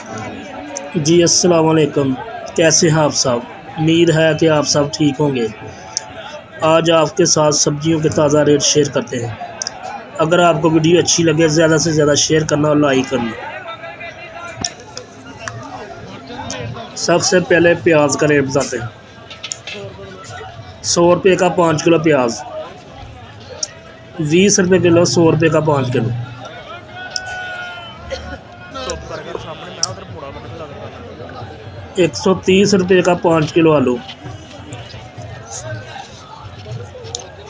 जी अस्सलाम वालेकुम। कैसे हैं आप सब? उम्मीद है कि आप सब ठीक होंगे। आज आपके साथ सब्जियों के ताज़ा रेट शेयर करते हैं। अगर आपको वीडियो अच्छी लगे ज़्यादा से ज़्यादा शेयर करना और लाइक करना। सबसे पहले प्याज का रेट बताते हैं। 100 रुपये का 5 किलो प्याज, 20 रुपये किलो 100 रुपये का 5 किलो। 130 रुपये का 5 किलो आलू,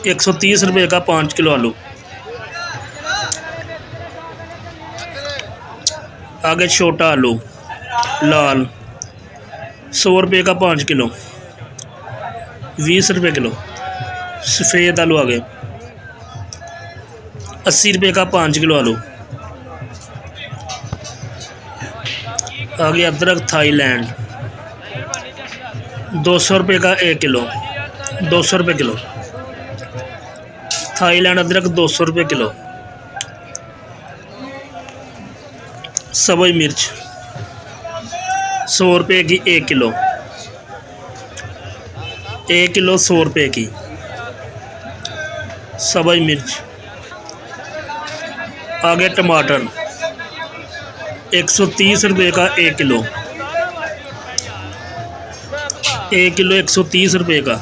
130 रुपये का 5 किलो आलू। आगे छोटा आलू लाल 100 रुपये का 5 किलो, 20 रुपये किलो। सफ़ेद आलू आगे 80 रुपये का 5 किलो आलू। आगे अदरक थाईलैंड 200 रुपये का 1 किलो, 200 रुपये किलो। थाईलैंड अदरक 200 रुपये किलो। सब्ज़ मिर्च 100 रुपये की 1 किलो, 1 किलो 100 रुपये की सब्ज़ मिर्च। आगे टमाटर 130 रुपये का 1 किलो, 1 किलो 130 रुपये का।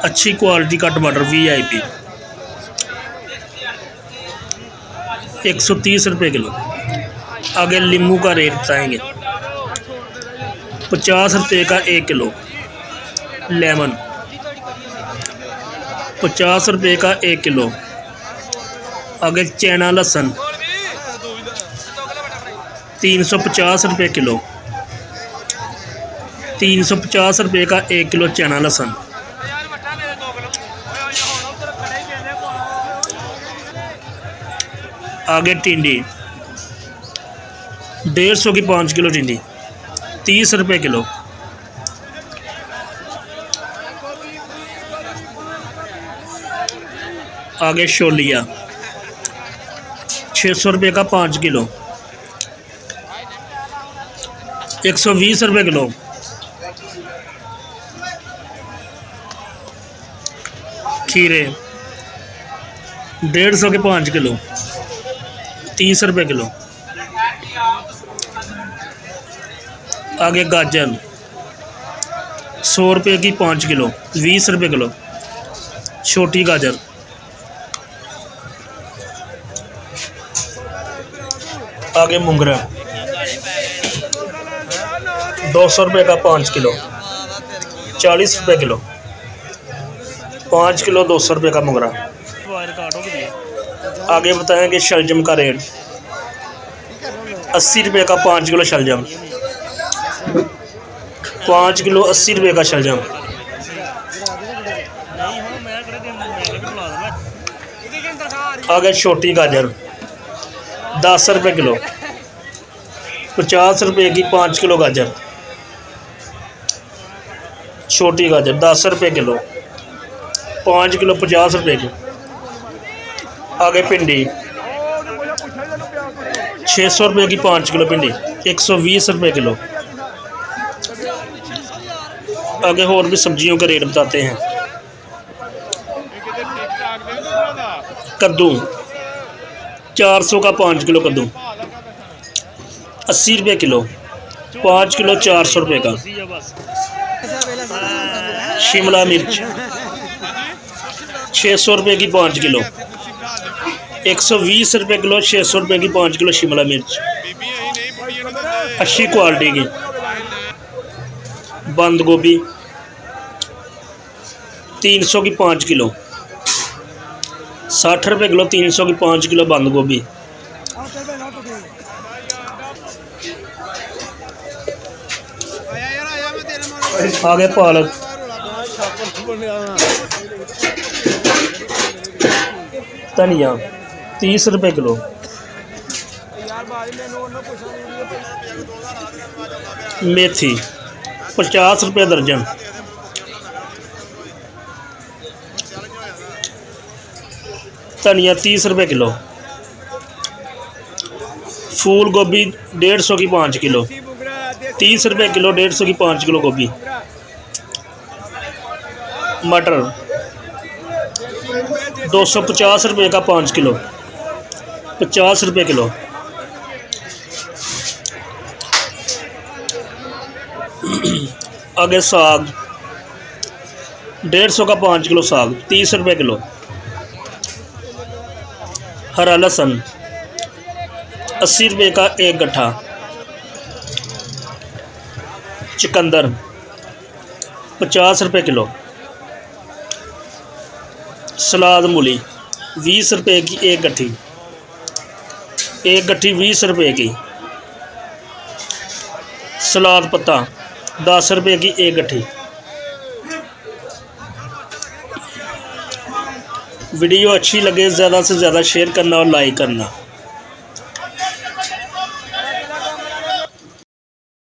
अच्छी क्वालिटी का टमाटर VIP 130 रुपये किलो। आगे नींबू का रेट बताएंगे। 50 रुपये का 1 किलो लेमन, 50 रुपये का 1 किलो। आगे चैना लहसुन 350 रुपये किलो, 350 रुपये का 1 किलो चैना लहसुन। आगे टिंडी 150 की 5 किलो टिंडी, 30 रुपये किलो। आगे छोलिया 600 रुपये का 5 किलो, 120 रुपये किलो। खीरे 150 के 5 किलो, 30 रुपये किलो। आगे गाजर 100 रुपये की 5 किलो, 20 रुपये किलो छोटी गाजर। आगे मुंगरा 200 रुपये का 5 किलो, 40 रुपये किलो। 5 किलो 200 रुपये का मुंगरा। आगे बताएंगे शलजम का रेट 80 रुपये का 5 किलो शलजम, 5 किलो 80 रुपये का शलजम। आगे छोटी गाजर 10 रुपये किलो, 50 रुपये की 5 किलो गाजर। छोटी गाजर 10 रुपये किलो, 5 किलो 50 रुपये की। आगे भिंडी 600 रुपये की 5 किलो भिंडी, 120 रुपये किलो। आगे और भी सब्जियों के रेट बताते हैं। कद्दू 400 का 5 किलो कद्दू, 80 रुपये किलो, 5 किलो 400 रुपये का। शिमला मिर्च 600 रुपये की 5 किलो, 120 रुपये किलो। 600 रुपये की 5 किलो शिमला मिर्च अच्छी क्वालिटी की। बंद गोभी 300 की 5 किलो, 60 रुपये किलो। 300 की 5 किलो बंद गोभी। आगे पालक 30 रुपये किलो। मेथी 50 रुपये दर्जन। धनिया 30 रुपये किलो। फूल गोभी 150 की 5 किलो, 30 रुपये किलो। 150 की 5 किलो गोभी। मटर 250 रुपये का 5 किलो, 50 रुपये किलो। आगे साग 150 का 5 किलो साग, 30 रुपये किलो। हरा लहसुन 80 रुपये का 1 गट्ठा। चुकंदर 50 रुपये किलो। सलाद मूली 20 रुपये की 1 गट्ठी, 1 गट्ठी 20 रुपये की। सलाद पत्ता 10 रुपये की 1 गट्ठी। वीडियो अच्छी लगे ज़्यादा से ज़्यादा शेयर करना और लाइक करना।